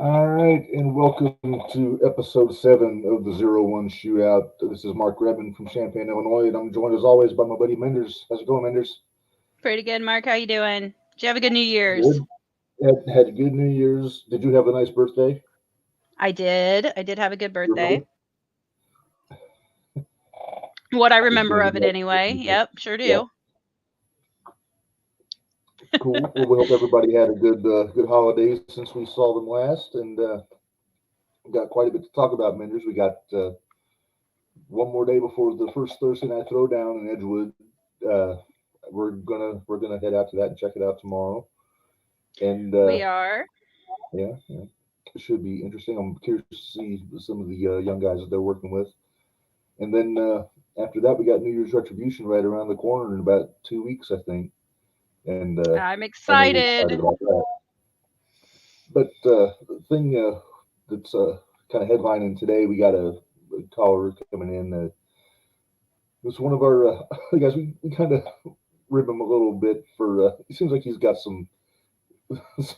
All right, and welcome to episode 7 of the 01 Shootout. This is Mark Reb from Champaign, Illinois, and I'm joined as always by my buddy Minderz. How's it going, Minderz? Pretty good, Mark. How you doing? Did you have a good New Year's? Good. Had a good New Year's. Did you have a nice birthday? I did. I did have a good You birthday. remember? What I Just remember glad of you it anyway. got Yep, sure yeah, do. cool. Well, we hope everybody had a good holidays since we saw them last, and we got quite a bit to talk about, Minderz. We got one more day before the first Thursday Night Throwdown in Edgewood. Uh, we're gonna head out to that and check it out tomorrow. And We are. yeah, it should be interesting. I'm curious to see some of the young guys that they're working with. And then after that, we got New Year's Retribution right around the corner in about 2 weeks, I think. And I'm I'm really excited excited. about that. But the thing that's kind of headlining today, we got a caller coming in. It's one of our guys. We kind of rib him a little bit for. It seems like he's got some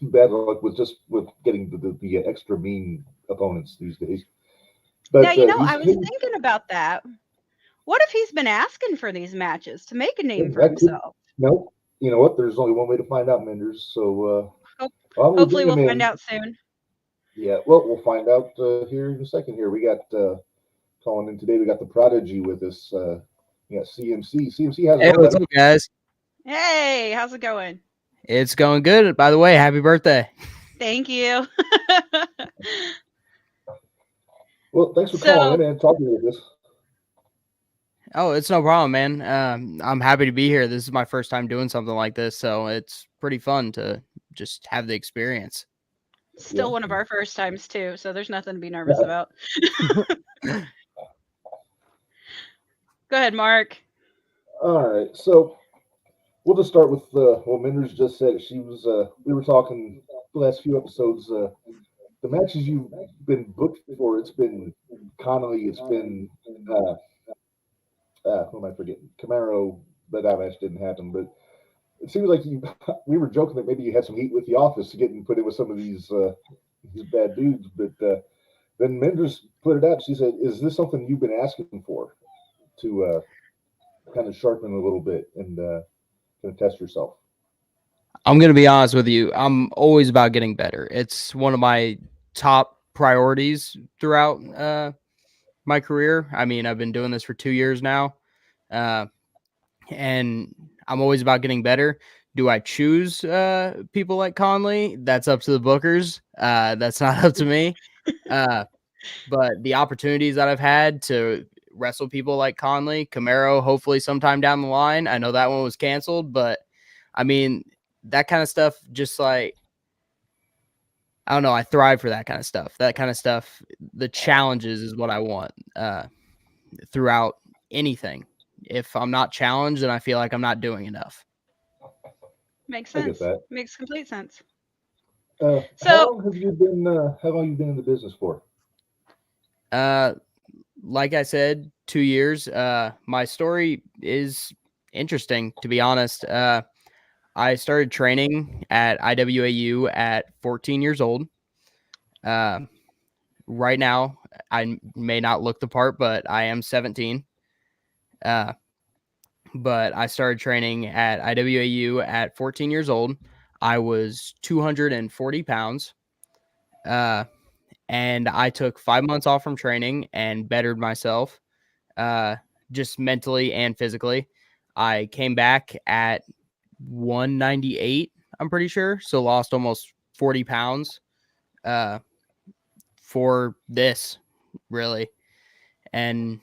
bad luck with getting the extra mean opponents these days. Now, But I he's was thinking about that. What if he's been asking for these matches to make a name for that could himself? no. You know what? There's only one way to find out, Menders. So Hope, I'm gonna hopefully, bring we'll him find in. out soon. Yeah. Well, we'll find out here in a second. Here we got calling in today. We got the Prodigy with us. We got CMC. CMC, how's it Hey, going, what's buddy? up, guys? Hey, how's it going? It's going good. By the way, happy birthday. Thank you. Well, thanks for calling So, in and talking with us. Oh, it's no problem, man. I'm happy to be here. This is my first time doing something like this, so it's pretty fun to just have the experience. Yeah. still one of our first times, too. So, there's nothing to be nervous about. Go ahead, Mark. All right. So we'll just start with well, Minders just said it. She was. We were talking the last few episodes. The matches you've been booked for. It's been Connolly. It's been who am I forgetting? Camaro. But that match didn't happen. But it seems like you. We were joking that maybe you had some heat with the office getting put in with some of these bad dudes. But then Minders put it out. She said, "Is this something you've been asking for to kind of sharpen a little bit and kind of test yourself?" I'm going to be honest with you. I'm always about getting better. It's one of my top priorities throughout my career. I mean, I've been doing this for 2 years now, uh, and I'm always about getting better. Do I choose people like Conley? That's up to the bookers. That's not up to me. But the opportunities that I've had to wrestle people like Conley, Camaro, hopefully sometime down the line. I know that one was canceled, but I mean, that kind of stuff, just like, I don't know, I thrive for that kind of stuff. That kind of stuff, the challenges is what I want throughout anything. If I'm not challenged, then I feel like I'm not doing enough. Makes I get sense. that. Makes complete sense. How So, long have you been? How long you been in the business for? Uh, like I said, 2 years. My story is interesting, to be honest. I started training at IWAU at 14 years old. Uh, right now, I may not look the part, but I am 17. Uh, but I started training at IWAU at 14 years old. I was 240 pounds. Uh, and I took 5 months off from training and bettered myself, uh, just mentally and physically. I came back at 198, I'm pretty sure. So lost almost 40 pounds uh, for this, really. And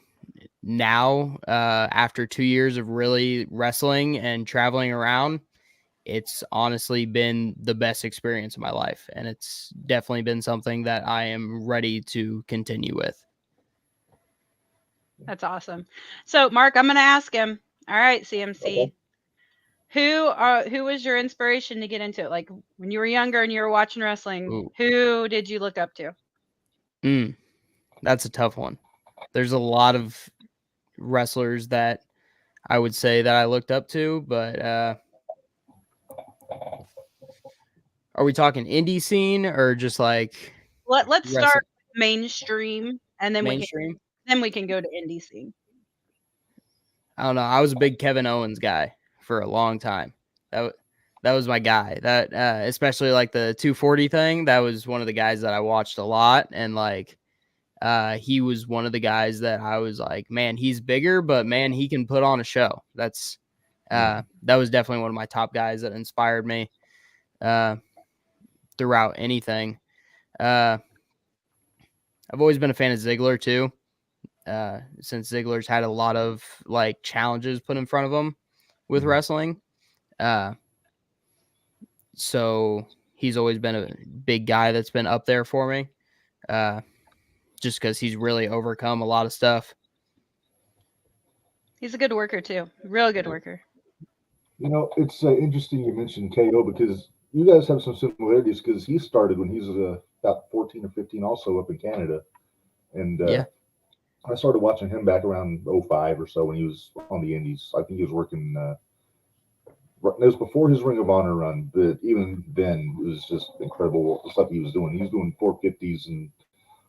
now, after 2 years of really wrestling and traveling around, it's honestly been the best experience of my life. And it's definitely been something that I am ready to continue with. that's awesome. So, Mark, I'm going to ask him. All right, CMC. Okay. Who was your inspiration to get into it? Like when you were younger and you were watching wrestling, Ooh. who did you look up to? That's a tough one. There's a lot of wrestlers that I would say that I looked up to, but are we talking indie scene or just like let's wrestling start mainstream, and then mainstream. we can go to indie scene. I don't know. I was a big Kevin Owens guy for a long time. That was my guy. That especially like the 240 thing. That was one of the guys that I watched a lot, and like he was one of the guys that I was like, man, he's bigger, but man, he can put on a show. That was definitely one of my top guys that inspired me throughout anything. I've always been a fan of Ziggler too. Since Ziggler's had a lot of like challenges put in front of him with wrestling. So he's always been a big guy that's been up there for me. Just because he's really overcome a lot of stuff. He's a good worker too. Real good worker. You know, it's interesting you mentioned KO because you guys have some similarities because he started when he was about 14 or 15 also up in Canada. And Yeah. I started watching him back around 05 or so when he was on the Indies. I think he was working. It was before his Ring of Honor run, but even then it was just incredible the stuff he was doing. He was doing 450s and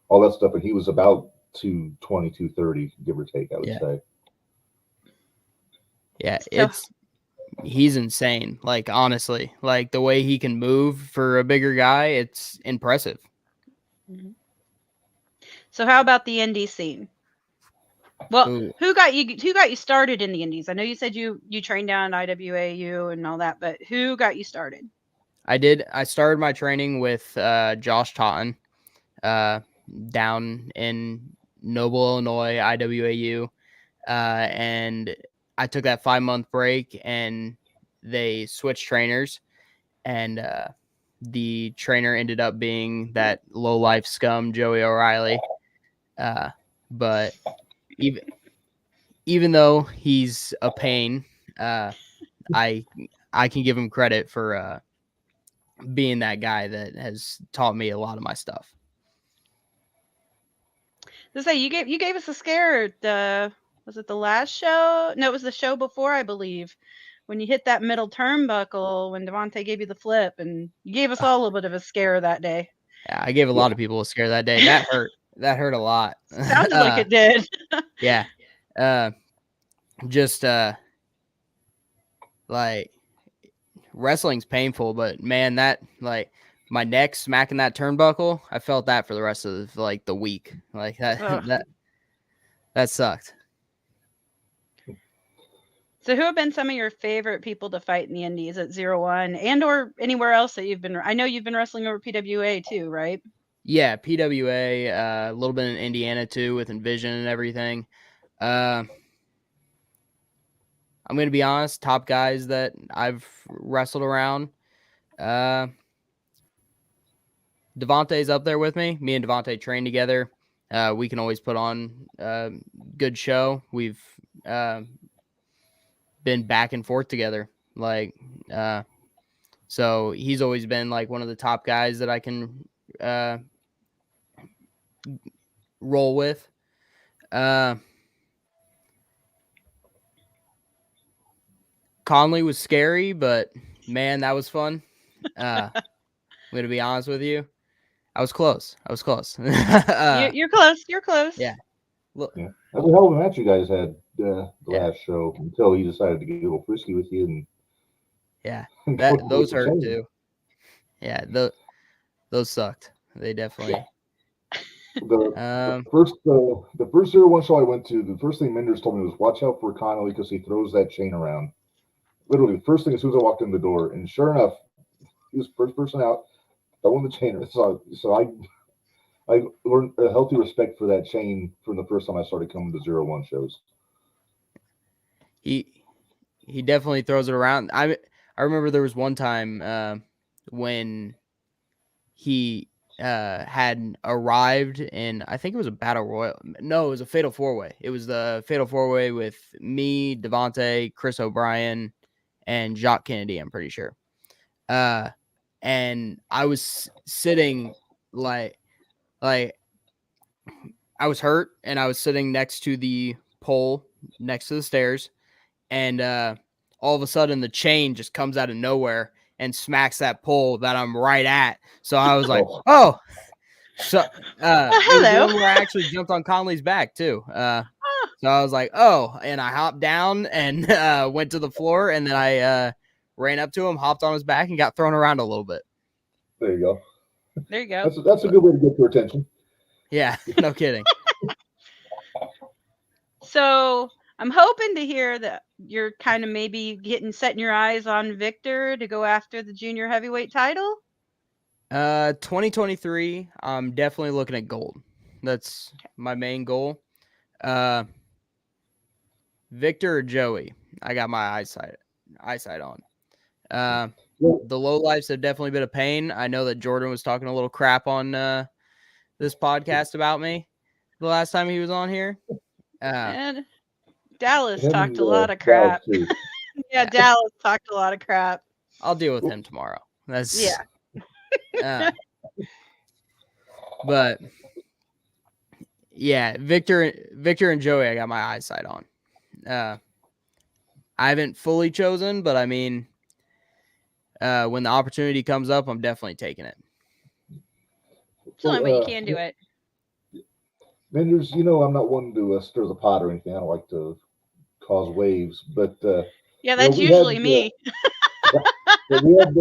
all that stuff, and he was about 220, 230, give or take, I would say. Yeah, he's insane. Like, honestly, like the way he can move for a bigger guy, it's impressive. Mm-hmm. So how about the indie scene? Well, who got you started in the indies? I know you said you trained down IWAU and all that, but who got you started? I did. I started my training with Josh Totten down in Noble, Illinois, IWAU. And I took that 5-month break and they switched trainers. And the trainer ended up being that low-life scum, Joey O'Reilly. But even though he's a pain, I can give him credit for being that guy that has taught me a lot of my stuff. To say you gave us a scare at was it the last show? No, it was the show before, I believe, when you hit that middle turnbuckle when Devontae gave you the flip, and you gave us all a little bit of a scare that day. Yeah, I gave a lot of people a scare that day. That hurt. That hurt a lot. Sounded like it did. Yeah. Just like wrestling's painful, but man, that like my neck smacking that turnbuckle, I felt that for the rest of like the week. Like that sucked. So who have been some of your favorite people to fight in the indies at 01 and or anywhere else that you've been? I know you've been wrestling over PWA too, right? Yeah, PWA, a little bit in Indiana too with Envision and everything. I'm going to be honest, top guys that I've wrestled around. Devontae's up there with me. Me and Devontae train together. We can always put on a good show. We've been back and forth together. Like, so he's always been like one of the top guys that I can roll with. Conley was scary, but man, that was fun. I'm going to be honest with you. I was close. You're close. You're close. Yeah. Look, yeah. That's a hell of a match you guys had the last show until he decided to get a little frisky with you. And those hurt too. Yeah, those sucked. They definitely. The first 01 show I went to, the first thing Minderz told me was watch out for Connolly because he throws that chain around. Literally, the first thing as soon as I walked in the door, and sure enough, he was the first person out throwing the chain. So I learned a healthy respect for that chain from the first time I started coming to 01 shows. He definitely throws it around. I remember there was one time when he had arrived in, I think it was a battle royal. No, it was a fatal 4-way. It was the fatal 4-way with me, Devontae, Chris O'Brien, and Jacques Kennedy, I'm pretty sure. And I was sitting like I was hurt, and I was sitting next to the pole next to the stairs, and all of a sudden the chain just comes out of nowhere and smacks that pole that I'm right at. So I was like, oh, So it was the hello. one where I actually jumped on Conley's back too. Oh, So I was like, oh, and I hopped down and went to the floor, and then I ran up to him, hopped on his back, and got thrown around a little bit. There you go. there you go. That's a good way to get your attention. Yeah, no kidding. So I'm hoping to hear that you're kind of maybe setting your eyes on Victor to go after the junior heavyweight title. 2023, I'm definitely looking at gold. That's my main goal. Victor or Joey, I got my eyesight on. The Lowlifes have definitely been a pain. I know that Jordan was talking a little crap on this podcast about me the last time he was on here. And Dallas Him talked and, a lot of Dallas, crap. too. Yeah, Dallas talked a lot of crap. I'll deal with him tomorrow. That's Yeah. But yeah, Victor and Joey, I got my eyesight on. I haven't fully chosen, but I mean, when the opportunity comes up, I'm definitely taking it. It's the only way you can do it. Minderz, I'm not one to stir the pot or anything. I don't like to cause waves, but Yeah, that's usually me. we had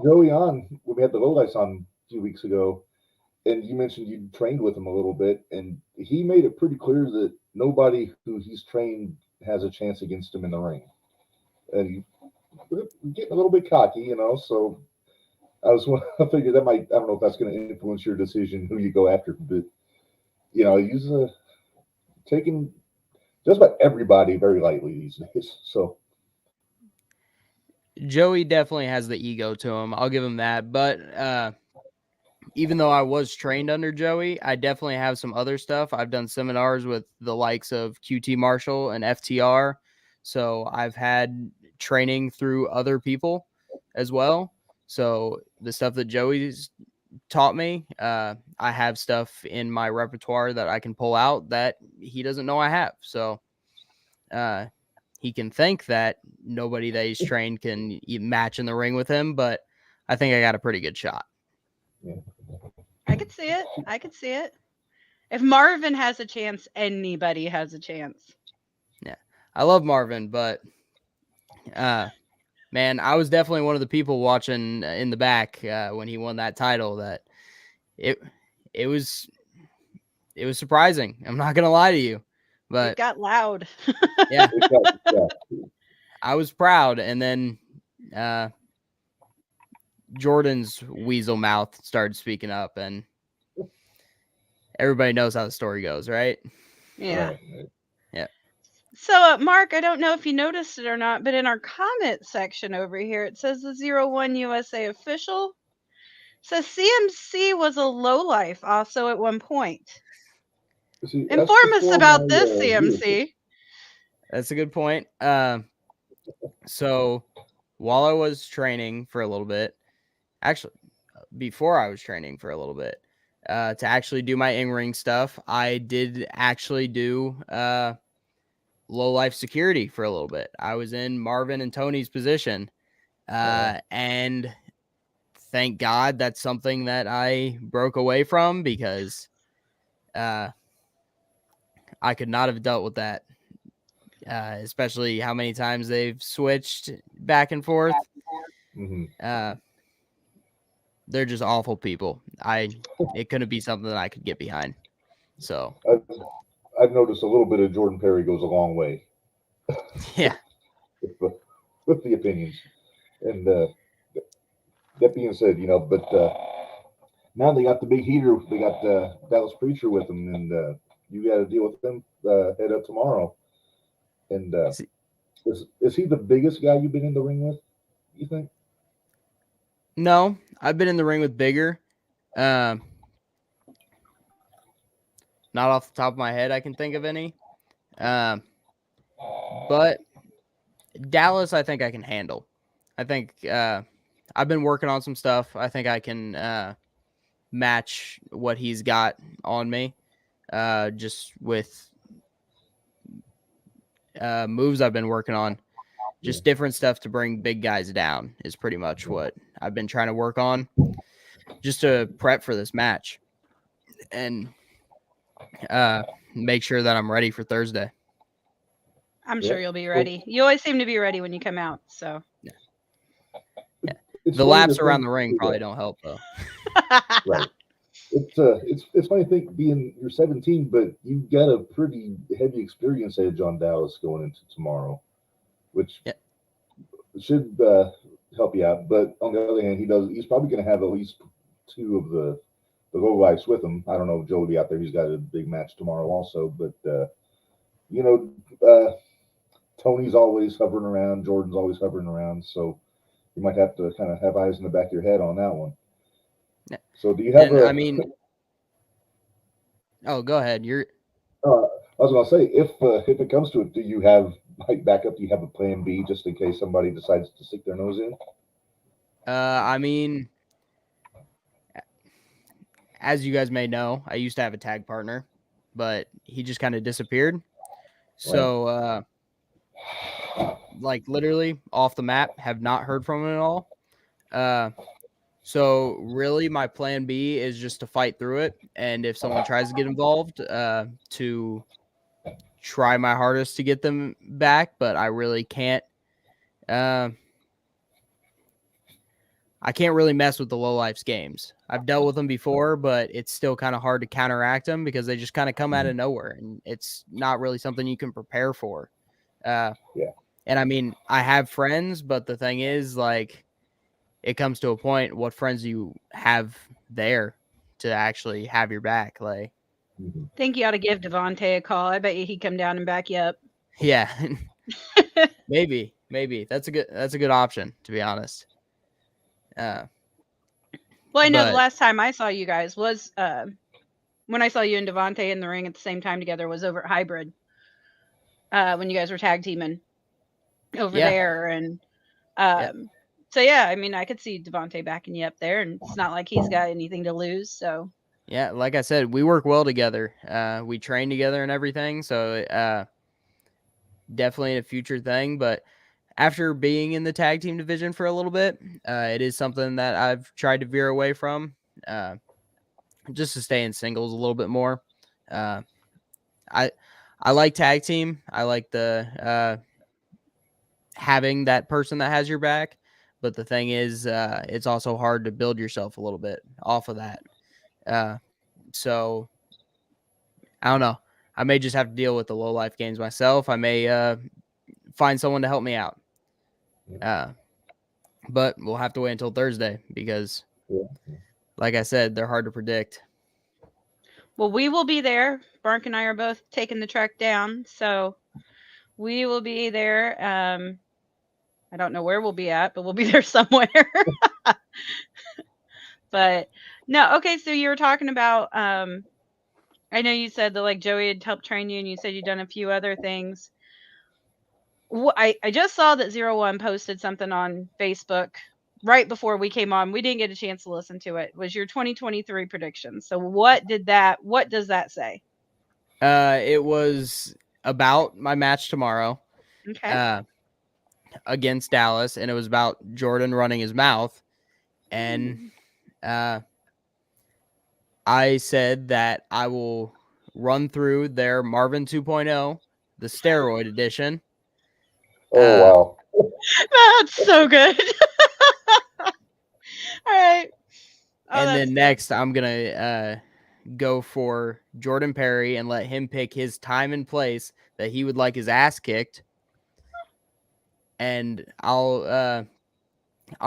Joey on when we had the Lowlifes on a few weeks ago, and you mentioned you trained with him a little bit, and he made it pretty clear that nobody who he's trained has a chance against him in the ring. And he's getting a little bit cocky, so I figured that might, I don't know if that's going to influence your decision who you go after, but he's taking just about everybody very lightly these days. So Joey definitely has the ego to him. I'll give him that. But even though I was trained under Joey, I definitely have some other stuff. I've done seminars with the likes of QT Marshall and FTR. So I've had training through other people as well. So the stuff that Joey's taught me, I have stuff in my repertoire that I can pull out that he doesn't know I have. So he can think that nobody that he's trained can match in the ring with him, but I think I got a pretty good shot. Yeah. I could see it. If Marvin has a chance, anybody has a chance. Yeah. I love Marvin, but man, I was definitely one of the people watching in the back when he won that title. That it was surprising. I'm not gonna lie to you, but It got loud. yeah, I was proud. And then Jordan's weasel mouth started speaking up, and everybody knows how the story goes, right? Yeah. Right. Yeah. So, Mark, I don't know if you noticed it or not, but in our comment section over here, it says the 01 USA official says CMC was a lowlife also at one point. See, Inform us about this, CMC. That's a good point. So while I was training for a little bit, actually before I was training for a little bit, to actually do my in-ring stuff, I did actually do low-life security for a little bit. I was in Marvin and Tony's position, and thank God that's something that I broke away from, because I could not have dealt with that, especially how many times they've switched back and forth. Mm-hmm. They're just awful people. It couldn't be something that I could get behind. So I've noticed a little bit of Jordan Perry goes a long way. Yeah. with the opinions. And that being said, but now they got the big heater. They got Dallas Preacher with them, and you got to deal with them head up tomorrow. And is he the biggest guy you've been in the ring with, you think? No, I've been in the ring with bigger. Not off the top of my head I can think of any. But Dallas, I think I can handle. I think I've been working on some stuff. I think I can match what he's got on me, just with moves I've been working on. Just different stuff to bring big guys down is pretty much what I've been trying to work on, just to prep for this match. and make sure that I'm ready for Thursday. I'm sure you'll be ready. You always seem to be ready when you come out. So the laps around the ring probably don't help though. Right. It's funny to think you're 17, but you've got a pretty heavy experience edge on Dallas going into tomorrow, which should help you out. But on the other hand, he's probably going to have at least two of the Lowlifes with him. I don't know if Joe will be out there. He's got a big match tomorrow also, but Tony's always hovering around. Jordan's always hovering around. So you might have to kind of have eyes in the back of your head on that one. Yeah. So do you have oh, go ahead. I was going to say, if it comes to it, do you have backup? Do you have a plan B just in case somebody decides to stick their nose in? I mean, as you guys may know, I used to have a tag partner, but he just kind of disappeared. So, literally off the map, have not heard from him at all. So really my plan B is just to fight through it. And if someone tries to get involved, to try my hardest to get them back, but I really can't. I can't really mess with the Lowlifes games. I've dealt with them before, but it's still kind of hard to counteract them because they just kind of come out of nowhere, and it's not really something you can prepare for. And I mean, I have friends, but the thing is, it comes to a point, what friends do you have there to actually have your back? I think you ought to give Devontae a call. I bet he'd come down and back you up. Yeah. maybe that's a good option, to be honest. Well, I know the last time I saw you guys was when I saw you and Devontae in the ring at the same time together was over at Hybrid, when you guys were tag teaming over there. And so, yeah, I mean, I could see Devontae backing you up there, and it's not like he's got anything to lose. So, yeah, like I said, we work well together. We train together and everything. So definitely a future thing. But after being in the tag team division for a little bit, it is something that I've tried to veer away from, just to stay in singles a little bit more. I like tag team. I like the having that person that has your back. But the thing is, it's also hard to build yourself a little bit off of that. So I don't know. I may just have to deal with the low life games myself. I may find someone to help me out. But we'll have to wait until Thursday because, like I said, they're hard to predict. Well, we will be there. Bark and I are both taking the track down, so we will be there. I don't know where we'll be at, but we'll be there somewhere. But no, okay. So you were talking about, I know you said that Joey had helped train you, and you said you'd done a few other things. I just saw that 01 posted something on Facebook right before we came on. We didn't get a chance to listen to it. Was your 2023 prediction? So what does that say? It was about my match tomorrow. Okay. Against Dallas, and it was about Jordan running his mouth. And I said that I will run through their Marvin 2.0, the steroid edition. Oh, wow. That's so good. All right. And then next, I'm going to go for Jordan Perry and let him pick his time and place that he would like his ass kicked. And I'll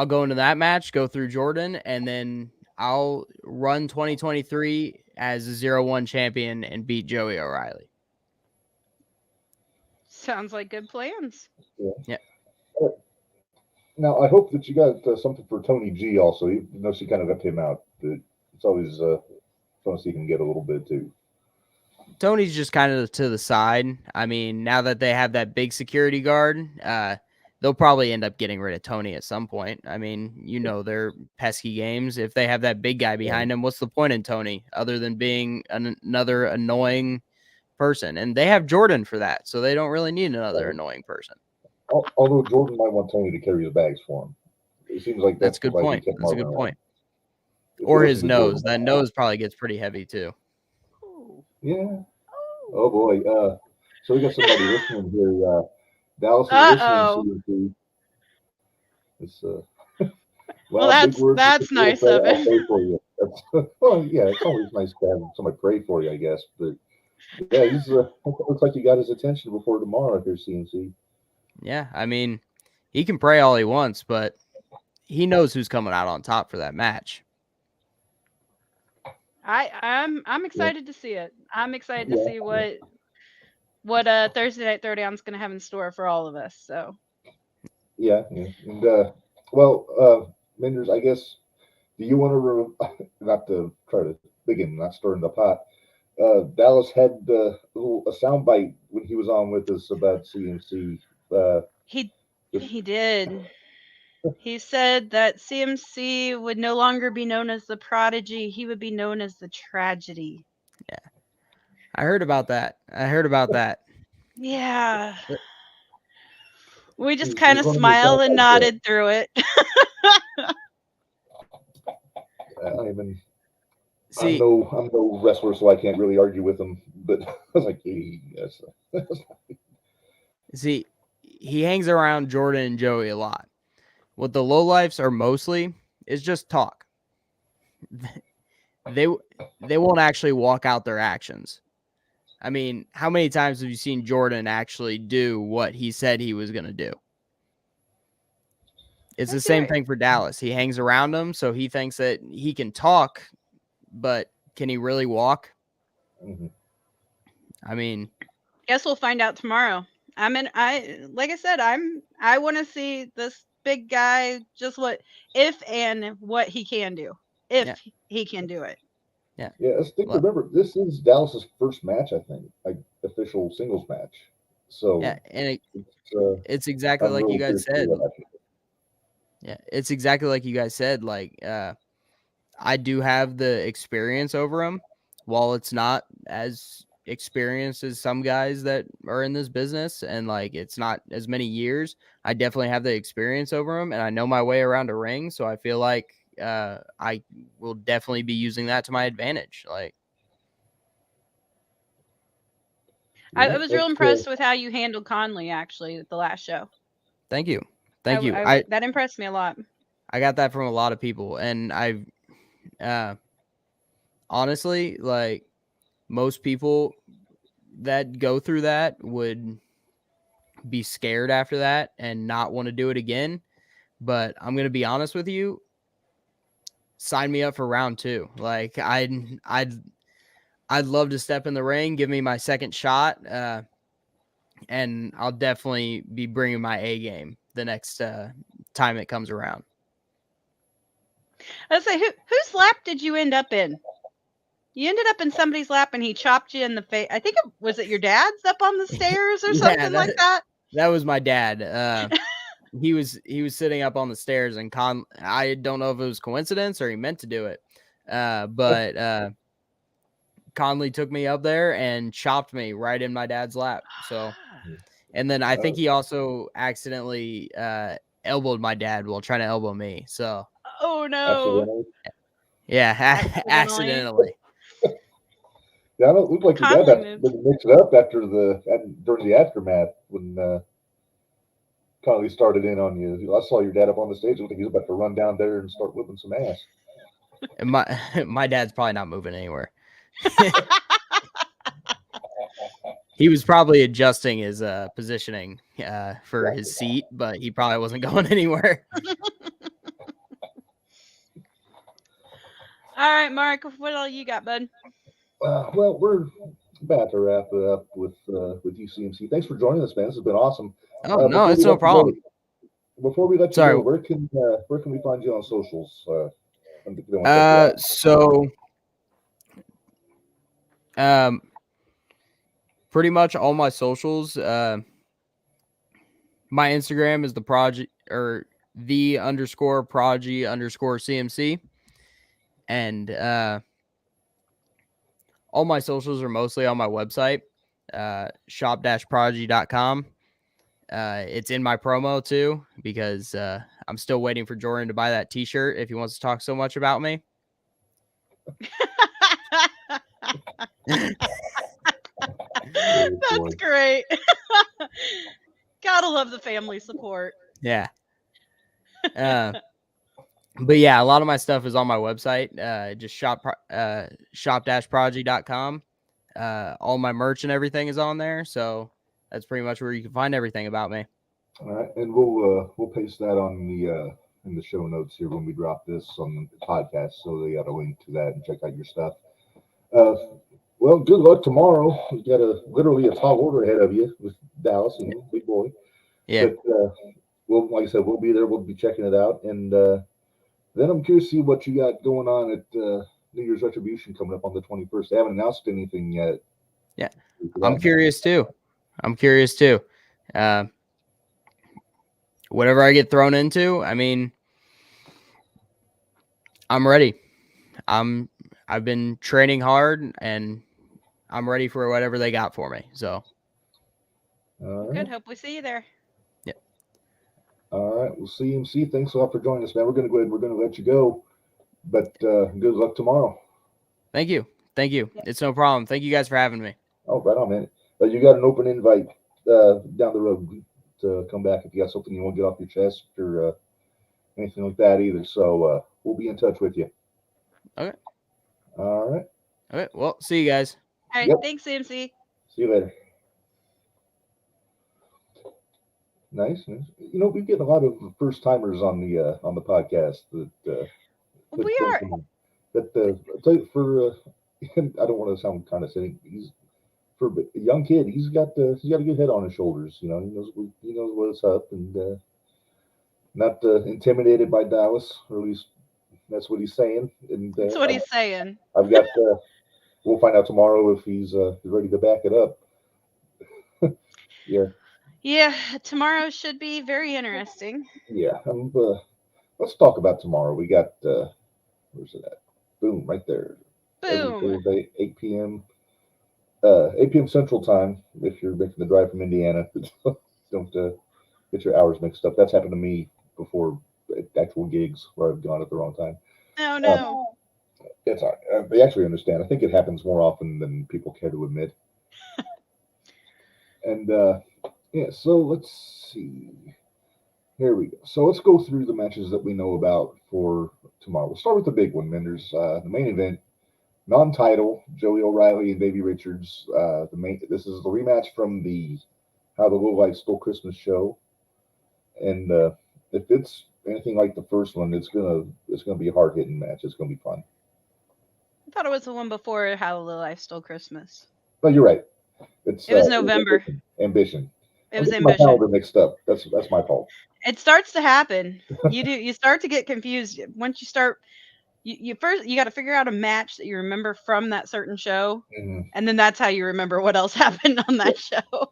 go into that match, go through Jordan, and then I'll run 2023 as a 0-1 champion and beat Joey O'Reilly. Sounds like good plans. Yeah. Now, I hope that you got something for Tony G also. You know, she kind of left him out. But it's always fun to see him get a little bit too. Tony's just kind of to the side. I mean, now that they have that big security guard, they'll probably end up getting rid of Tony at some point. I mean, they're pesky games. If they have that big guy behind him, what's the point in Tony other than being another annoying person? And they have Jordan for that, so they don't really need another annoying person. Although Jordan might want Tony to carry his bags for him. It seems like that's a good point. That's a good point. Or his nose. That nose probably gets pretty heavy too. Yeah. Oh boy. So we got somebody listening here. Dallas is Uh-oh. listening. CMC. It's Well, big words. that's nice of I'll him. pray for you. Well, yeah, it's always nice to have somebody pray for you, I guess. But yeah, he's looks like you got his attention before tomorrow here, CMC. Yeah, I mean, he can pray all he wants, but he knows who's coming out on top for that match. I'm excited to see it. I'm excited to see what Thursday Night Throwdown is going to have in store for all of us. So Yeah. And Minderz, I guess, do you want to not to try to begin, not stirring the pot? Dallas had a soundbite when he was on with us about CMC. he did. He said that CMC would no longer be known as the Prodigy. He would be known as the Tragedy. Yeah. I heard about that. Yeah. We just kind of smiled and nodded through it. I'm no wrestler, so I can't really argue with him. But I was like, hey, yes. See, he hangs around Jordan and Joey a lot. What the Lowlifes are mostly is just talk. They won't actually walk out their actions. I mean, how many times have you seen Jordan actually do what he said he was going to do? It's the same thing for Dallas. He hangs around them, so he thinks that he can talk, but can he really walk? Mm-hmm. I mean, guess we'll find out tomorrow. I want to see this big guy just what he can do. If he can do it. Yeah. Yeah, remember, this is Dallas's first match, I think, like official singles match. So yeah, and it's exactly like you guys said. Yeah, it's exactly like you guys said. Like, I do have the experience over him, while it's not as experienced as some guys that are in this business, and like it's not as many years. I definitely have the experience over him, and I know my way around a ring. So I feel like I will definitely be using that to my advantage. Like, I was real impressed with how you handled Conley actually at the last show. Thank you. That impressed me a lot. I got that from a lot of people, and I've honestly, like, most people that go through that would be scared after that and not want to do it again. But I'm going to be honest with you. Sign me up for round 2. Like, I'd love to step in the ring, give me my second shot. And I'll definitely be bringing my A game the next time it comes around. Let's say, whose lap did you end up in? You ended up in somebody's lap and he chopped you in the face. I think was it your dad's up on the stairs or something like that? That was my dad. He was sitting up on the stairs, and I don't know if it was coincidence or he meant to do it. But Conley took me up there and chopped me right in my dad's lap. So, and then I think he also accidentally elbowed my dad while trying to elbow me. So, oh no. Yeah, accidentally. Yeah, I don't look like your dad mixed it up during the aftermath when Conley started in on you. I saw your dad up on the stage. I think he was about to run down there and start whipping some ass. And my dad's probably not moving anywhere. He was probably adjusting his positioning for his seat, but he probably wasn't going anywhere. All right, Mark, what all you got, bud? Well, we're about to wrap it up with you, CMC. Thanks for joining us, man. This has been awesome. Oh no, it's no problem. Before we let you go, where can we find you on socials? Pretty much all my socials. My Instagram is the Prodigy or _Prodigy_CMC, and all my socials are mostly on my website, shop-prodigy.com. It's in my promo too, because I'm still waiting for Jordan to buy that t-shirt if he wants to talk so much about me. That's great. Gotta love the family support. Yeah. But yeah, a lot of my stuff is on my website. Just shop-prodigy.com. All my merch and everything is on there. So that's pretty much where you can find everything about me. All right, and we'll paste that on the in the show notes here when we drop this on the podcast, so they got a link to that and check out your stuff. Well, good luck tomorrow. You got literally a tall order ahead of you with Dallas, big boy. Yeah. But well, like I said, we'll be there. We'll be checking it out, and then I'm curious to see what you got going on at New Year's Retribution coming up on the 21st. They haven't announced anything yet. Yeah, I'm curious too. Whatever I get thrown into, I mean, I'm ready. I've been training hard, and I'm ready for whatever they got for me. So, Good. Hope we see you there. Yep. All right. Well, CMC, thanks a lot for joining us, man. We're going to go ahead. We're going to let you go, but good luck tomorrow. Thank you. Yeah. It's no problem. Thank you guys for having me. Oh, right on, man. You got an open invite down the road to come back if you got something you want to get off your chest or anything like that either. So we'll be in touch with you. Okay. All right. Okay. Well, see you guys. All right. Yep. Thanks, CMC. See you later. Nice. We get a lot of first timers on the podcast. We are. I'll tell you, for I don't want to sound condescending. He's for a young kid. He's got a good head on his shoulders. He knows what's up, and not intimidated by Dallas, or at least that's what he's saying. And that's what he's saying. I've got. We'll find out tomorrow if he's ready to back it up. Yeah. Yeah, tomorrow should be very interesting. Yeah. Let's talk about tomorrow. We got where's it at? Boom, right there. Boom. Every Thursday, 8 p.m. 8 p.m. Central Time. If you're making the drive from Indiana, don't get your hours mixed up. That's happened to me before actual gigs where I've gone at the wrong time. Oh no. It's all right. They actually understand. I think it happens more often than people care to admit. And yeah, so let's see. Here we go. So let's go through the matches that we know about for tomorrow. We'll start with the big one, Minderz. The main event, non-title, Joey O'Reilly and Davey Richards. This is the rematch from the How the Lowlifes Stole Christmas show. And if it's anything like the first one, it's gonna be a hard-hitting match. It's gonna be fun. I thought it was the one before How the Lowlifes Stole Christmas. No, you're right. It was November. Ambition. It was my Ambition. calendar mixed up. That's my fault. It starts to happen. You start to get confused once you start. You got to figure out a match that you remember from that certain show, and then that's how you remember what else happened on that show.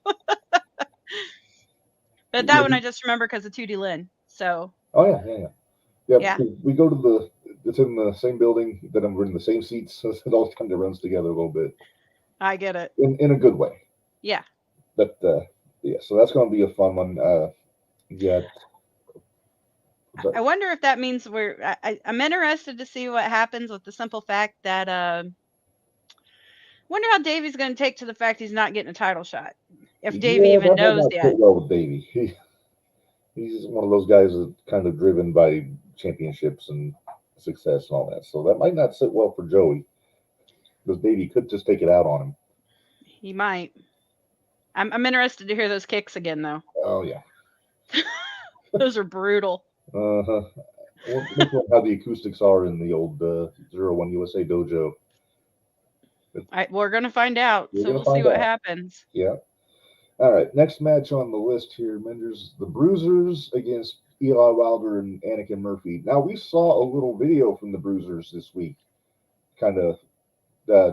But that one I just remember because of 2D Lynn. So. Oh yeah. We go to it's in the same building that we're in the same seats, so it all kind of runs together a little bit. I get it. In a good way. Yeah. But yeah, so that's going to be a fun one. I wonder if that means I'm interested to see what happens with the simple fact that wonder how Davey's going to take to the fact he's not getting a title shot. If Davey even knows yet. Well with Davey. He's one of those guys that's kind of driven by championships and success and all that. So that might not sit well for Joey. Because Davey could just take it out on him. He might. I'm interested to hear those kicks again, though. Oh, yeah. Those are brutal. Uh-huh. Look how the acoustics are in the old 01 USA dojo. We're going to find out, so we'll see what happens. Yeah. All right, next match on the list here, Minderz, the Bruisers against Eli Wilder and Anakin Murphy. Now, we saw a little video from the Bruisers this week, kind of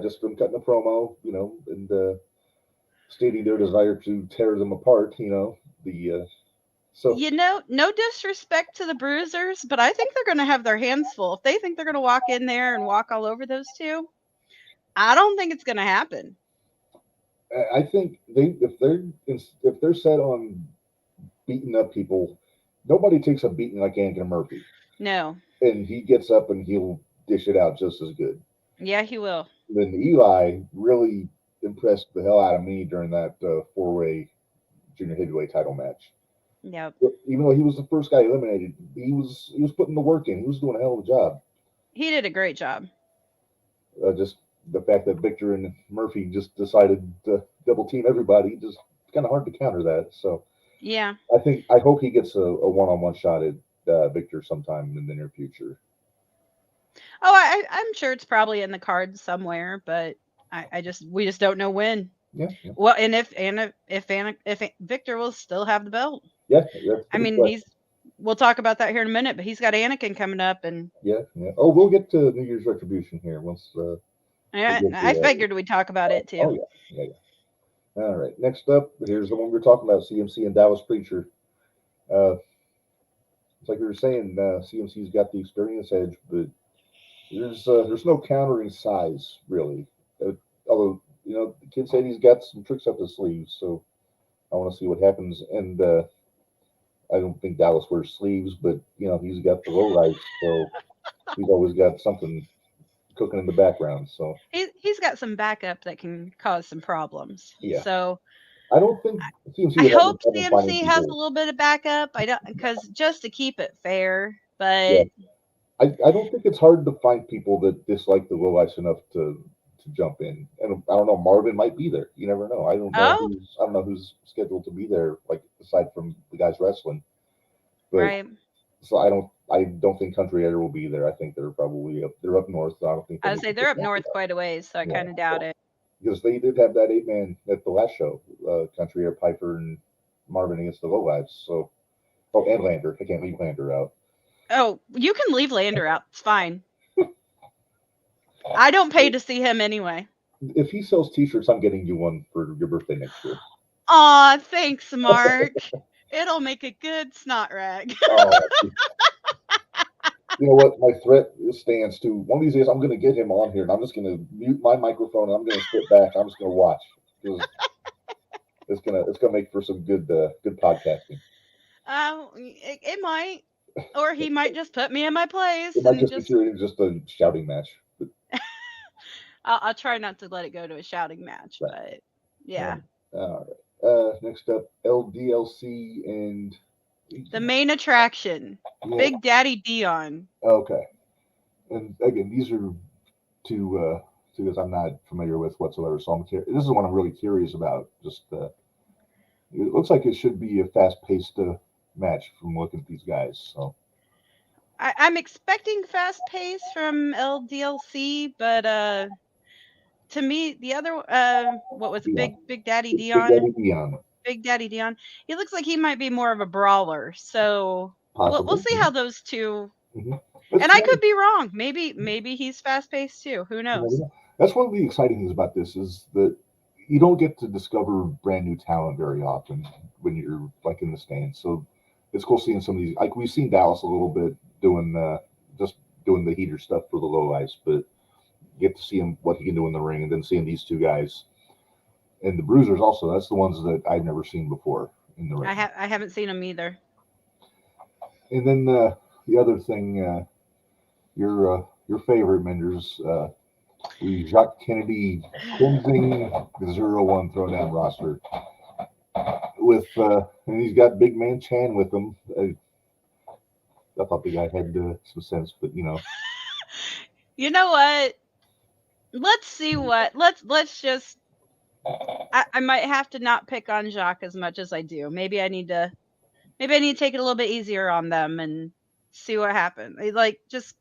just been cutting a promo, and stating their desire to tear them apart, So no disrespect to the Bruisers, but I think they're going to have their hands full. If they think they're going to walk in there and walk all over those two, I don't think it's going to happen. I think if they're set on beating up people, nobody takes a beating like Anakin Murphy. No. And he gets up and he'll dish it out just as good. Yeah, he will. Then Eli really impressed the hell out of me during that four-way junior heavyweight title match. Yep. Even though he was the first guy eliminated, he was putting the work in. He was doing a hell of a job. He did a great job. Just the fact that Victor and Murphy just decided to double team everybody, just kind of hard to counter that. So Yeah. I hope he gets a one-on-one shot at Victor sometime in the near future. Oh, I'm sure it's probably in the cards somewhere, but we just don't know when. Yeah. Well, and if Victor will still have the belt. Yeah. I mean, we'll talk about that here in a minute, but he's got Anakin coming up, and yeah. Oh, we'll get to New Year's Retribution here once. I figured we'd talk about it too. Oh yeah. All right. Next up, here's the one we were talking about: CMC and Dallas Preacher. It's like we were saying, CMC's got the experience edge, but there's no countering size really. Although the kid said he's got some tricks up his sleeves, so I want to see what happens. And I don't think Dallas wears sleeves, but he's got the Lowlifes, so he's always got something cooking in the background. So he's got some backup that can cause some problems. Yeah. So I don't think CMC. I hope CMC has a little bit of backup. I don't, because just to keep it fair, but. Yeah. I don't think it's hard to find people that dislike the Lowlifes enough to jump in. And I don't know, Marvin might be there. You never know. I don't know who's scheduled to be there, like aside from the guys wrestling. But, right. So I don't think Country Air will be there. I think they're probably they're up north. So I don't think I would say they're up north quite a ways, so I kind of doubt it. Because they did have that 8-man at the last show, Country Air, Piper, and Marvin against the Lowlifes. So, and Lander. I can't leave Lander out. Oh, you can leave Lander out. It's fine. I don't pay to see him anyway. If he sells T-shirts, I'm getting you one for your birthday next year. Aw, thanks, Mark. It'll make a good snot rag. You know what? My threat stands to one of these days. I'm going to get him on here, and I'm just going to mute my microphone, and I'm going to sit back. I'm just going to watch because it's gonna make for some good podcasting. It might, or he might just put me in my place. It might just be just a shouting match. But... I'll try not to let it go to a shouting match, right. But yeah. All right. Next up, LDLC and the main attraction, Big Daddy Dion. Okay, and again, these are two guys I'm not familiar with whatsoever. So this is one I'm really curious about. Just it looks like it should be a fast-paced match from looking at these guys. So I'm expecting fast pace from LDLC, but to me, the other what was it? Big Daddy Dion? Big Daddy Dion. He looks like he might be more of a brawler. So we'll see how those two. Mm-hmm. And I could be wrong. Maybe he's fast paced too. Who knows? That's one of the exciting things about this is that you don't get to discover brand new talent very often when you're like in the stands. So it's cool seeing some of these. Like we've seen Dallas a little bit doing the heater stuff for the Lowlifes, but you get to see him what he can do in the ring, and then seeing these two guys. And the Bruisers also, that's the ones that I've never seen before in the ring. I haven't seen them either. And then the other thing, your favorite, Minderz, the Jacques Kennedy cleansing the 0-1 Throwdown roster. With and he's got Big Man Chan with him. I thought the guy had some sense, but You know what? Let's see what. Let's just. I might have to not pick on Jacques as much as I do. Maybe I need to take it a little bit easier on them and see what happens. Like just.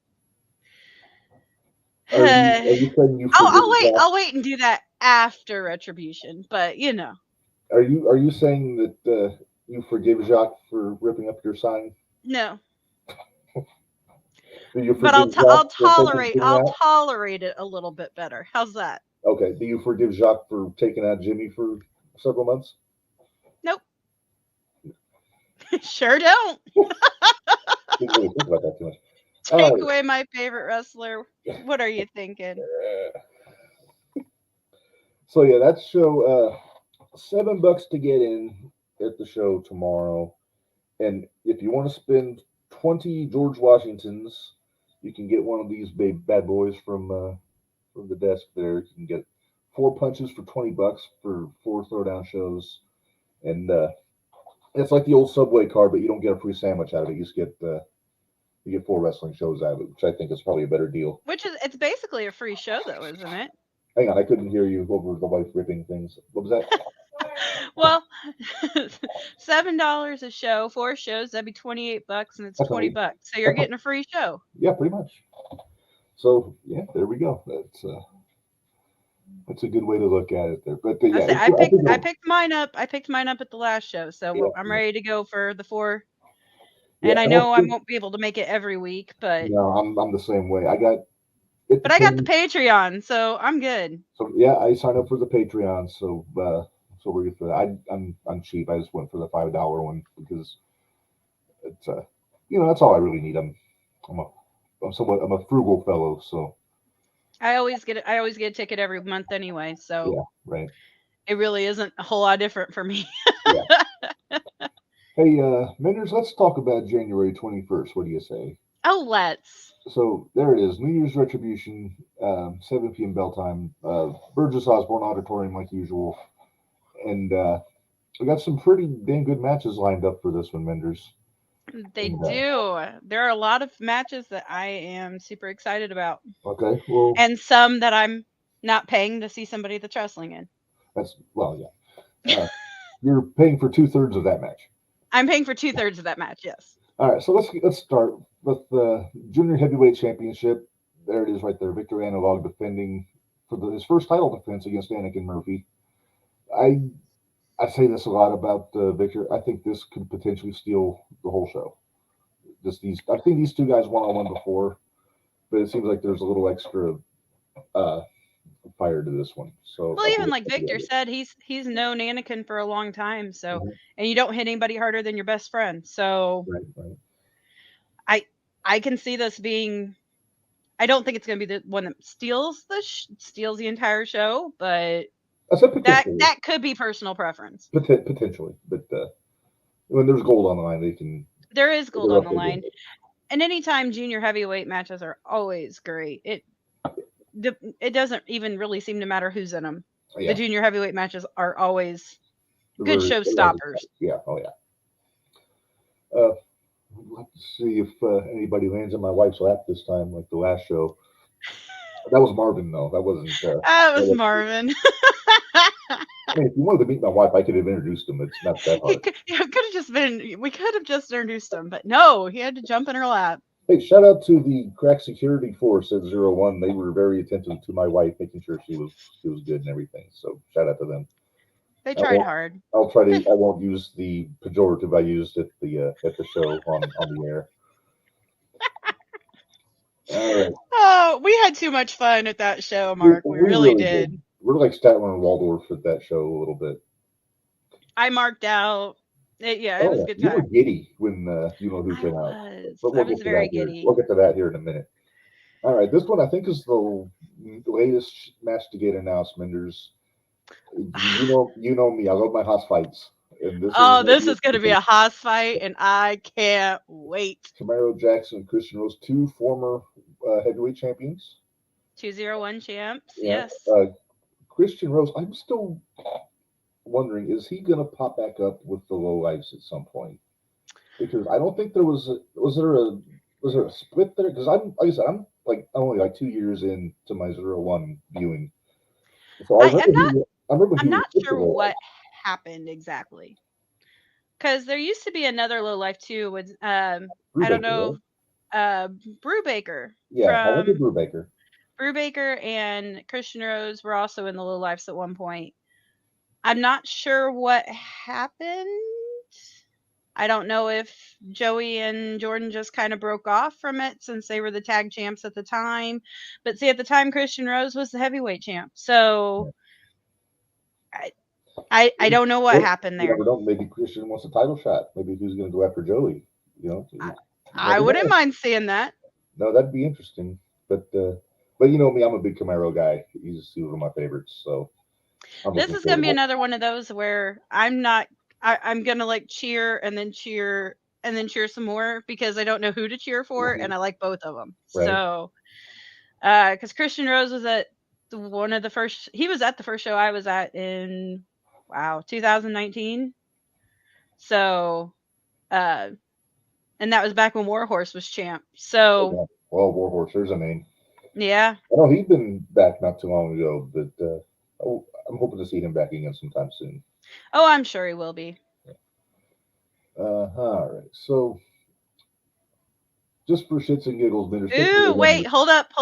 Are you saying you I'll wait and do that after Retribution, but Are you saying that you forgive Jacques for ripping up your sign? No. But I'll tolerate it a little bit better. How's that? Okay. Do you forgive Jacques for taking out Jimmy for several months? Nope. Sure don't. Didn't really think about that too much. Take away my favorite wrestler. What are you thinking? So yeah, that show. $7 to get in at the show tomorrow, and if you want to spend 20 George Washingtons, you can get one of these bad boys from from the desk there. You can get 4 punches for $20 for 4 throwdown shows, and it's like the old Subway card, but you don't get a free sandwich out of it. You just get 4 wrestling shows out of it, which I think is probably a better deal. It's basically a free show, though, isn't it? Hang on, I couldn't hear you over the wife ripping things. What was that? Well, $7 a show, 4 shows, that'd be $28, and it's That's $20. So you're getting a free show. Yeah, pretty much. So yeah, there we go. That's a good way to look at it there. But yeah, I picked mine up. I picked mine up at the last show, so I'm ready to go for the 4. And I know I won't be able to make it every week, but no, I'm the same way. I got the Patreon, so I'm good. So yeah, I signed up for the Patreon, so we're good for that. I'm cheap. I just went for the $5 one because it's that's all I really need. I'm a frugal fellow, so I always get a ticket every month anyway, so yeah, right. It really isn't a whole lot different for me. Yeah. Hey, Minderz, let's talk about January 21st. What do you say? Oh, let's. So there it is, New Year's Retribution, 7 p.m. bell time, Burgess Osborne Auditorium like usual, and we got some pretty dang good matches lined up for this one, Minderz. They do. There are a lot of matches that I am super excited about. Okay, well, and some that I'm not paying to see somebody that's wrestling in. Yeah. You're paying for 2/3 of that match. I'm paying for 2/3 of that match. Yes. All right, so let's start with the Junior Heavyweight Championship. There it is, right there. Victor Analog defending for his first title defense against Anakin Murphy. I say this a lot about Victor. I think this could potentially steal the whole show. I think these two guys one-on-one before, but it seems like there's a little extra fire to this one. So well, even like Victor said, he's known Anakin for a long time. So and you don't hit anybody harder than your best friend. So right. I can see this being. I don't think it's going to be the one that steals the entire show, but that could be personal preference. Potentially, but when there's gold on the line, there is gold on the line, and anytime junior heavyweight matches are always great. It doesn't even really seem to matter who's in them. Yeah. The junior heavyweight matches are always good showstoppers. Yeah. Oh yeah. Let's see if anybody lands on my wife's lap this time, like the last show. That was Marvin, though. That wasn't. That was Marvin. I mean, if you wanted to meet my wife, I could have introduced him. It's not that hard. We could have just introduced him, but no, he had to jump in her lap. Hey, shout out to the crack security force at 01. They were very attentive to my wife, making sure she was good and everything. So shout out to them. They tried hard. I won't use the pejorative I used at the show on the air. All right. Oh, we had too much fun at that show, Mark. We really did. We're like Statler and Waldorf at that show a little bit. I marked out. It was a good time. You were giddy when you know who came out. I was very giddy. We'll get to that here in a minute. All right, this one I think is the latest match to get announced, Minderz. You know me. I love my Haas fights. And this is going to be a Haas fight, and I can't wait. Camaro Jackson and Christian Rose, 2 former heavyweight champions. 201 champs, yeah. Yes. Christian Rose, I'm still wondering, is he going to pop back up with the Lowlifes at some point? Because I don't think there was there a split there? Because I'm only like 2 years into my 01 viewing. So I'm not sure what happened exactly. Because there used to be another Lowlife too with I don't know, Brubaker. Yeah, I remember Brubaker. Brubaker and Christian Rose were also in the Lowlifes at one point. I'm not sure what happened. I don't know if Joey and Jordan just kind of broke off from it since they were the tag champs at the time. But see, at the time, Christian Rose was the heavyweight champ. So I don't know what happened there. Maybe Christian wants a title shot. Maybe he's going to go after Joey. I wouldn't mind seeing that. No, that'd be interesting. But you know me, I'm a big Camaro guy. He's one of my favorites. So this is going to be another one of those where I'm going to like cheer and then cheer some more because I don't know who to cheer for, and I like both of them. Right. So, because Christian Rose was at one of the first. He was at the first show I was at in 2019. So, and that was back when Warhorse was champ. So, well, Warhorse, there's a name. Yeah. I know he's been back not too long ago, but I'm hoping to see him back again sometime soon. Oh, I'm sure he will be. All right. So, just for shits and giggles, Minderz. Ooh, wait, hold up.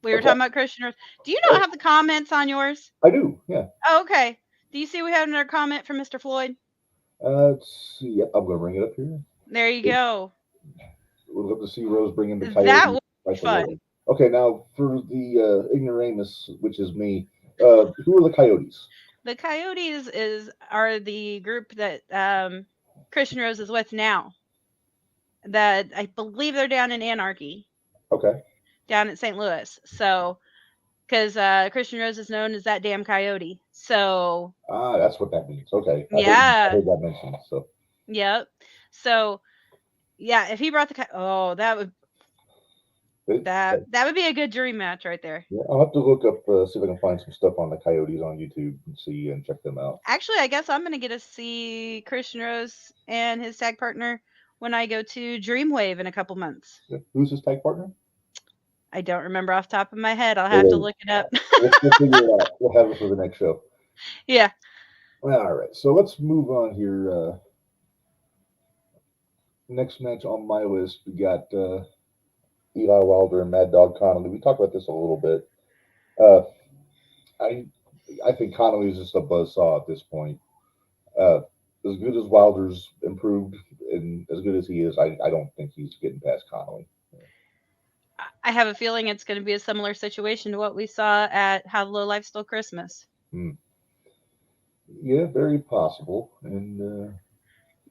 We were talking about Christian Rose. Do you not have the comments on yours? I do, yeah. Oh, okay. Do you see we have another comment from Mr. Floyd? Let's see. Yep, I'm going to bring it up here. There you go. We'll have to see Rose bring in the Coyote. That would be fun. Okay, now for the ignoramus, which is me, who are the Coyotes? The Coyotes are the group that Christian Rose is with now. That I believe they're down in Anarchy. Okay. Down in St. Louis. So, because Christian Rose is known as that damn coyote. So. That's what that means. Okay. I heard that mentioned. So. Yep. So, yeah, if he brought that would be a good dream match right there. Yeah, I'll have to look up, see if I can find some stuff on the Coyotes on YouTube and check them out. Actually, I guess I'm going to get to see Christian Rose and his tag partner when I go to Dreamwave in a couple months. Yeah. Who's his tag partner? I don't remember off the top of my head. I'll have to look it up. We'll figure it out. We'll have it for the next show. Yeah. All right. So let's move on here. Next match on my list, we got Eli Wilder and Mad Dog Connolly. We talked about this a little bit. I think Connolly is just a buzzsaw at this point. As good as Wilder's improved and as good as he is, I don't think he's getting past Connolly. I have a feeling it's going to be a similar situation to what we saw at How the Lowlifes Stole Christmas. Yeah, very possible. And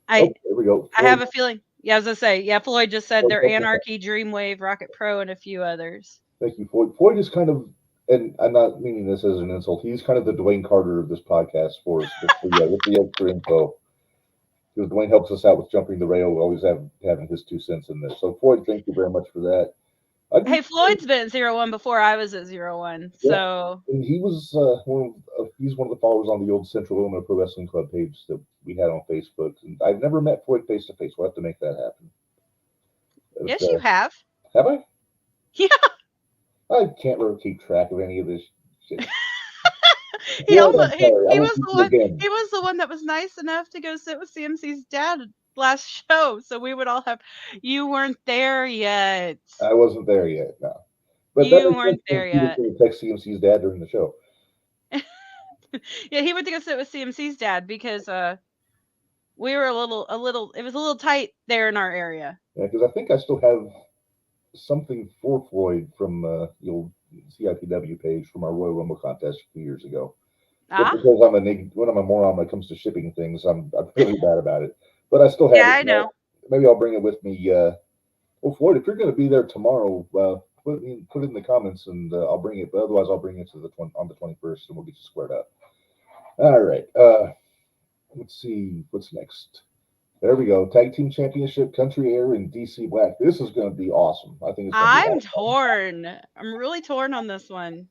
there we go. I have a feeling. Yeah, I was going to say, yeah, Floyd just said they're Anarchy, Dreamwave, Rocket Pro, and a few others. Thank you, Floyd. Floyd is kind of, and I'm not meaning this as an insult, he's kind of the Dwayne Carter of this podcast for us with the extra info. Because Dwayne helps us out with jumping the rail. We always having his 2 cents in there. So, Floyd, thank you very much for that. Hey, Floyd's been at 01 before I was at 01. Yeah. So, and he was he's one of the followers on the old Central Illinois Pro Wrestling Club page that we had on Facebook. And I've never met Floyd face to face. We'll have to make that happen. Yes, you have. Have I? Yeah. I can't really keep track of any of this shit. he was the one that was nice enough to go sit with CMC's dad last show, so we would all have. You weren't there yet. I wasn't there yet. No, but you weren't there yet. Text CMC's dad during the show. Yeah, he went to go sit with CMC's dad because we were a little. It was a little tight there in our area. Yeah, because I think I still have something for Floyd from the old CIPW page from our Royal Rumble contest a few years ago. But because I'm a moron when it comes to shipping things, I'm really bad about it. But I still have it. Yeah, I know. Maybe I'll bring it with me. Floyd, if you're going to be there tomorrow, put it in the comments and I'll bring it. But otherwise, I'll bring it to on the 21st and we'll get you squared up. All right. Let's see what's next. There we go. Tag Team Championship, Country Air and DC Black. This is going to be awesome. I think it's. I'm torn. I'm really torn on this one.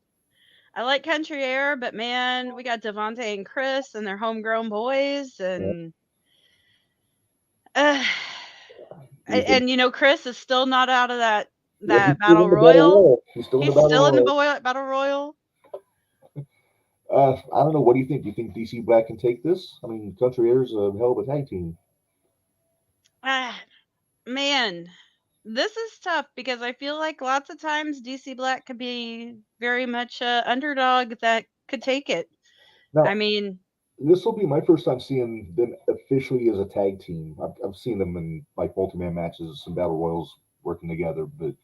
I like Country Air, but man, we got Devontae and Chris and their homegrown boys, and Chris is still not out of that battle royal. He's still in the battle royal. I don't know. What do you think? Do you think DC Black can take this? I mean, Country Air is a hell of a tag team. Man, this is tough because I feel like lots of times DC Black could be very much an underdog that could take it. Now, I mean, this will be my first time seeing them officially as a tag team. I've seen them in like multi-man matches, some battle royals working together, but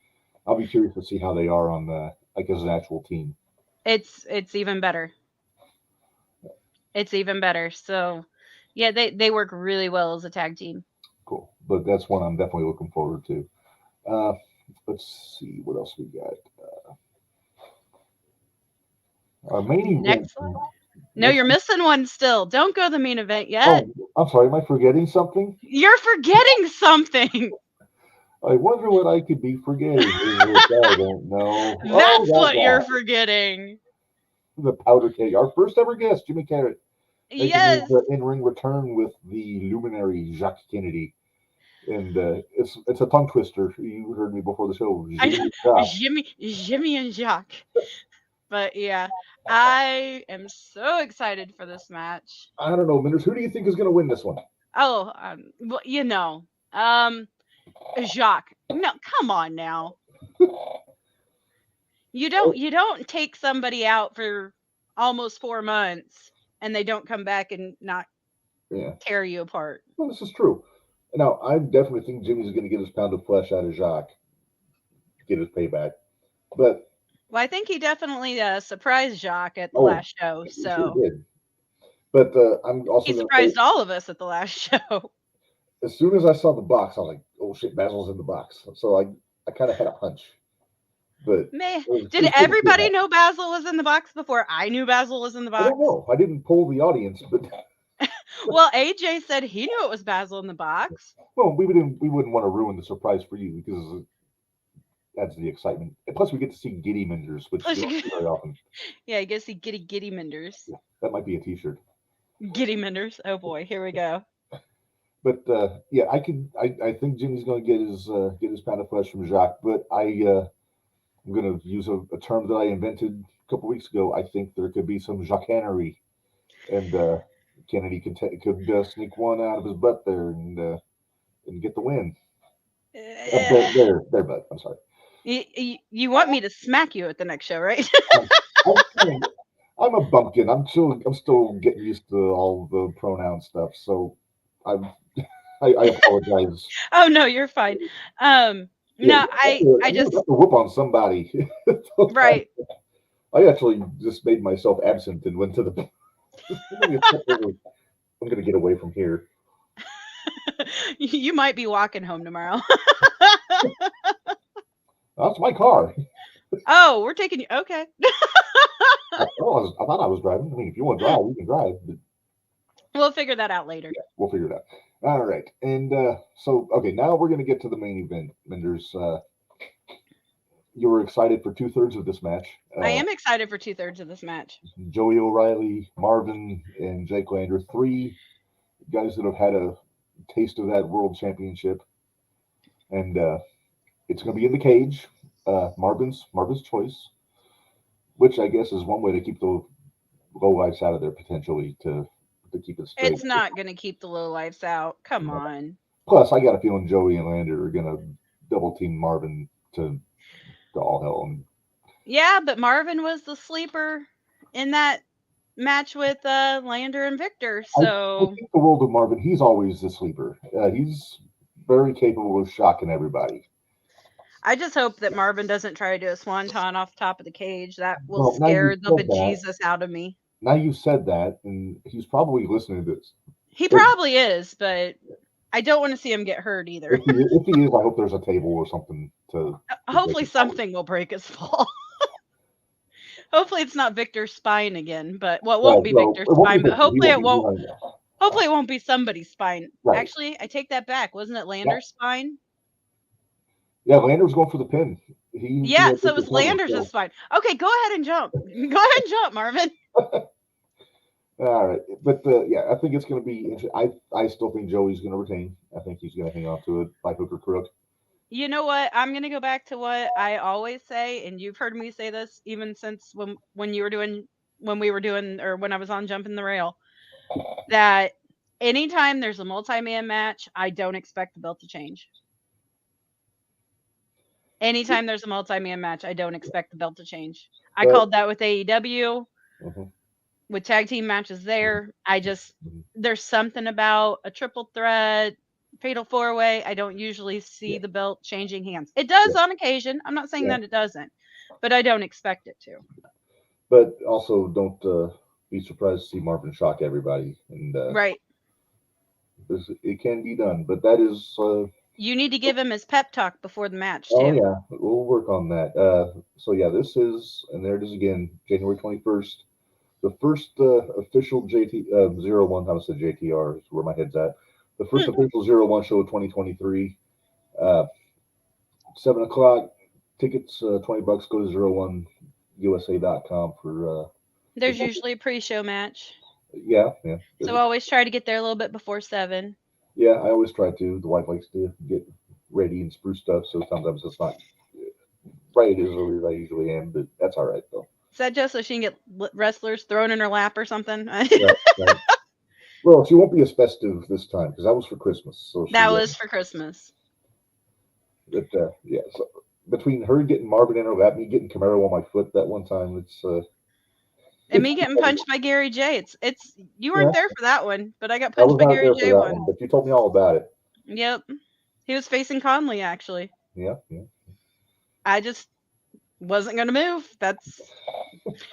I'll be curious to see how they are on as an actual team. It's even better. It's even better. So, yeah, they work really well as a tag team. Cool, but that's one I'm definitely looking forward to. Let's see what else we got. Our main event. No, you're missing one still. Don't go to the main event yet. Oh, I'm sorry. Am I forgetting something? You're forgetting something. I wonder what I could be forgetting. I don't know. That's what you're forgetting. the powder keg. Our first ever guest, Jimmy Carrot, making Yes. his in-ring return with the luminary Jacques Kennedy. And it's a tongue twister. You heard me before the show. I Jimmy know. Jacques. Jimmy and Jacques. But yeah, I am so excited for this match. I don't know, Minderz. Who do you think is going to win this one? Oh, well, Jacques. No, come on now. You don't take somebody out for almost 4 months and they don't come back and not tear you apart. Well, this is true. Now, I definitely think Jimmy's going to get his pound of flesh out of Jacques, get his payback. But well, I think he definitely surprised Jacques at the last show. So sure did. But I'm also he surprised all of us at the last show. As soon as I saw the box, I was like, "Oh shit, Basil's in the box." So I kind of had a hunch. But man, did everybody know Basil was in the box before I knew Basil was in the box? I don't know. I didn't poll the audience, but well, AJ said he knew it was Basil in the box. Well, we wouldn't want to ruin the surprise for you because that's the excitement. And plus, we get to see Giddy Minderz, which we don't see very often. Yeah, you get to see Giddy Minderz. Yeah, that might be a T-shirt. Giddy Minderz. Oh boy, here we go. But yeah, I think Jimmy's going to get his pound of flesh from Jacques. But I'm going to use a term that I invented a couple weeks ago. I think there could be some Jacquanery, and Kennedy could sneak one out of his butt there and get the win. There, bud. I'm sorry. You want me to smack you at the next show, right? I'm a bumpkin. I'm still getting used to all the pronoun stuff, so I apologize. Oh no, you're fine. No, I just have to whoop on somebody. Right. I actually just made myself absent and went to the. I'm gonna get away from here. You might be walking home tomorrow. That's my car. Oh, we're taking you. Okay. I thought I was driving. I mean, if you want to drive, you can drive. But we'll figure that out later. Yeah, we'll figure it out. All right. And okay, now we're going to get to the main event. Minderz, you were excited for 2/3 of this match. I am excited for 2/3 of this match. Joey O'Reilly, Marvin, and Jake Lander, 3 guys that have had a taste of that world championship. And it's going to be in the cage. Marvin's choice, which I guess is one way to keep the Lowlifes out of there potentially to keep it straight. It's not going to keep the Lowlifes out. Come on. Plus, I got a feeling Joey and Lander are going to double team Marvin to all hell. Yeah, but Marvin was the sleeper in that match with Lander and Victor. So I think the world of Marvin, he's always the sleeper. He's very capable of shocking everybody. I just hope that Marvin doesn't try to do a swanton off the top of the cage. That will scare the bejesus out of me. Now you said that, and he's probably listening to this. He probably is, but I don't want to see him get hurt either. If he is, I hope there's a table or something to hopefully something will break his fall. Hopefully it's not Victor's spine again, but it won't be Victor's spine, but hopefully it won't. Hopefully it won't be somebody's spine. Right. Actually, I take that back. Wasn't it Lander's spine? Yeah, Lander's going for the pin. So it was Lander's spine. Okay, go ahead and jump. Go ahead and jump, Marvin. All right, but yeah, I think it's going to be. I still think Joey's going to retain. I think he's going to hang on to it by hook or crook. You know what? I'm going to go back to what I always say, and you've heard me say this even since when we were doing, or when I was on Jumping the Rail, that anytime there's a multi-man match, I don't expect the belt to change. Anytime there's a multi-man match, I don't expect the belt to change. I called that with AEW, with tag team matches there. There's something about a triple threat, fatal 4-way. I don't usually see the belt changing hands. It does on occasion. I'm not saying that it doesn't, but I don't expect it to. But also don't be surprised to see Marvin shock everybody. And right. It can be done, but that is... you need to give him his pep talk before the match, too. Oh, yeah. We'll work on that. So, yeah, this is, and there it is again, January 21st. The first official JT01, how to say JTR is where my head's at. The first official 01 show of 2023. 7 o'clock. Tickets, $20. Go to 01USA.com for... There's usually a pre-show match. Yeah. So always try to get there a little bit before 7. Yeah, I always try to. The wife likes to get ready and spruce stuff, so sometimes it's not right as early as I usually am, but that's all right though. Is that just so she can get wrestlers thrown in her lap or something? Right. Well, she won't be as festive this time because that was for Christmas. So That was for Christmas. But yeah, so between her getting Marvin in her lap, me getting Camaro on my foot that one time, and me getting punched by Gary J. It's you weren't there for that one, but I got I was punched by not Gary there J. for that one, but you told me all about it. Yep, he was facing Conley actually. Yeah. I just wasn't gonna move. That's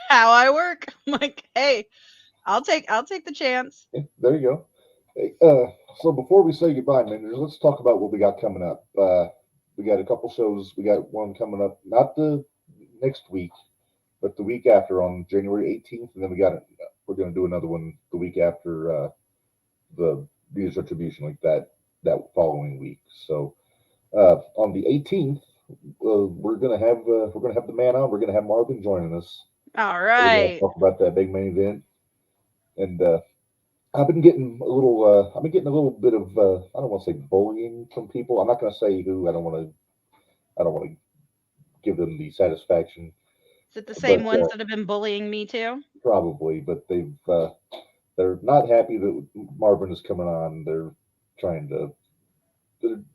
how I work. I'm like, hey, I'll take the chance. Yeah, there you go. Hey, so before we say goodbye, Minderz, let's talk about what we got coming up. We got a couple shows. We got one coming up, not the next week, but the week after on January 18th, and then we're going to do another one the week after the News Retribution, like that following week. So on the 18th, we're gonna have the man on. We're gonna have Marvin joining us. All right. Talk about that big main event, and I've been getting a little bit of I don't want to say bullying from people. I'm not going to say who. I don't want to give them the satisfaction. Is it the same ones that have been bullying me too? Probably, but they're not happy that Marvin is coming on. They're trying to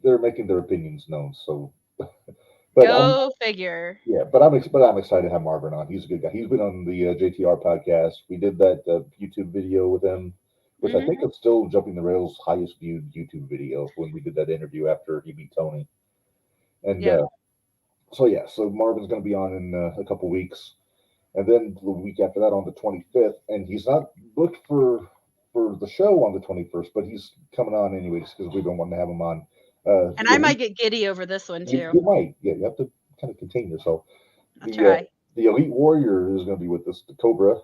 they're making their opinions known. So, but Go figure. Yeah, but I'm excited to have Marvin on. He's a good guy. He's been on the JTR podcast. We did that YouTube video with him, which I think is still Jumping the Rails' highest viewed YouTube video when we did that interview after he beat Tony. And so Marvin's going to be on in a couple weeks, and then the week after that on the 25th. And he's not booked for the show on the 21st, but he's coming on anyways because we've been wanting to have him on. And I might get giddy over this one too. You might, yeah. You have to kind of contain yourself. I'll try. The Elite Warrior is going to be with us. The Cobra,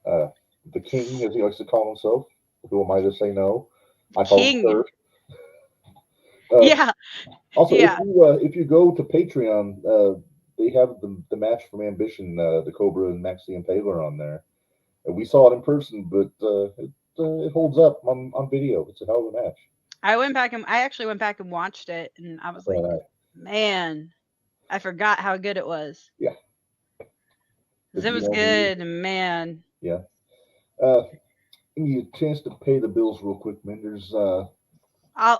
the King, as he likes to call himself. Who am I to say no? I call him Sir. Yeah. Also, if you go to Patreon, they have the match from Ambition, the Cobra and Maxie Impaler on there. And we saw it in person, but it holds up on video. It's a hell of a match. I actually went back and watched it, and I was like, man, I forgot how good it was. Yeah. It was good, man. Yeah. Give me a chance to pay the bills real quick, Minderz. I'll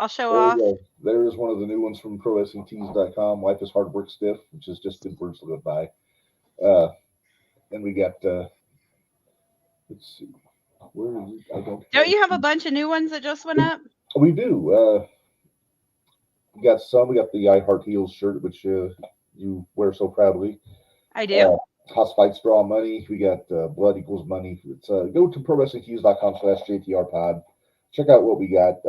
show off. There is one of the new ones from ProWrestlingTees.com. Life is Hard Work Stiff, which is just good words to live by. And we got let's see. Where is it? Don't you have a bunch of new ones that just went up? We do. We got some. We got the I Heart Heels shirt, which you wear so proudly. I do. House Fights Draw Money. We got Blood Equals Money. It's go to ProWrestlingTees.com/JTRPod. Check out what we got.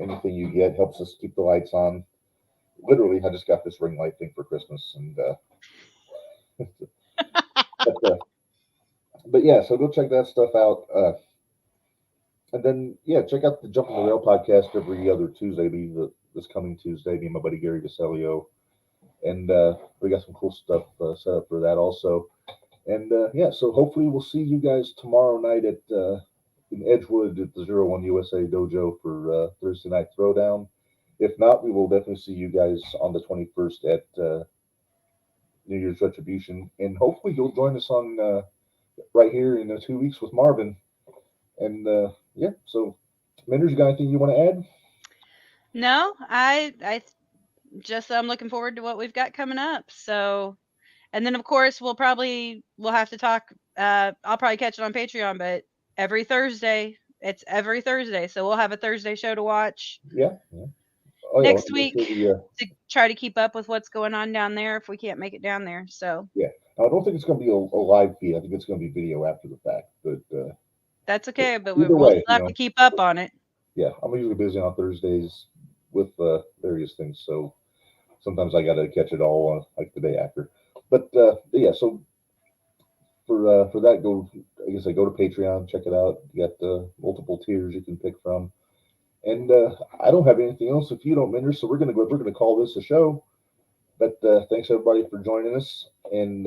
Anything you get helps us keep the lights on. Literally, I just got this ring light thing for Christmas, and but yeah, so go check that stuff out. And then check out the Jumping the Rail podcast every other Tuesday. This coming Tuesday, me and my buddy Gary Gacelio, and we got some cool stuff set up for that also. And so hopefully we'll see you guys tomorrow night at in Edgewood at the 01 USA Dojo for Thursday Night Throwdown. If not, we will definitely see you guys on the 21st at New Year's Retribution, and hopefully you'll join us on right here in 2 weeks with Marvin. And so Minderz, you got anything you want to add? No, I just I'm looking forward to what we've got coming up. So, and then of course we'll have to talk. I'll probably catch it on Patreon, but every Thursday, so we'll have a Thursday show to watch. Yeah. Next week to try to keep up with what's going on down there if we can't make it down there. So I don't think it's going to be a live feed. I think it's going to be video after the fact, but that's okay. But we'll have to keep up on it. Yeah, I'm usually busy on Thursdays with various things, so sometimes I got to catch it all like the day after. But so for that, go to Patreon, check it out. You got multiple tiers you can pick from, and I don't have anything else if you don't, Minderz. So we're gonna call this a show. But thanks everybody for joining us, and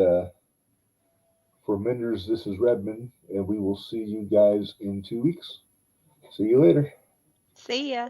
For Minderz, this is Redmond, and we will see you guys in 2 weeks. See you later. See ya.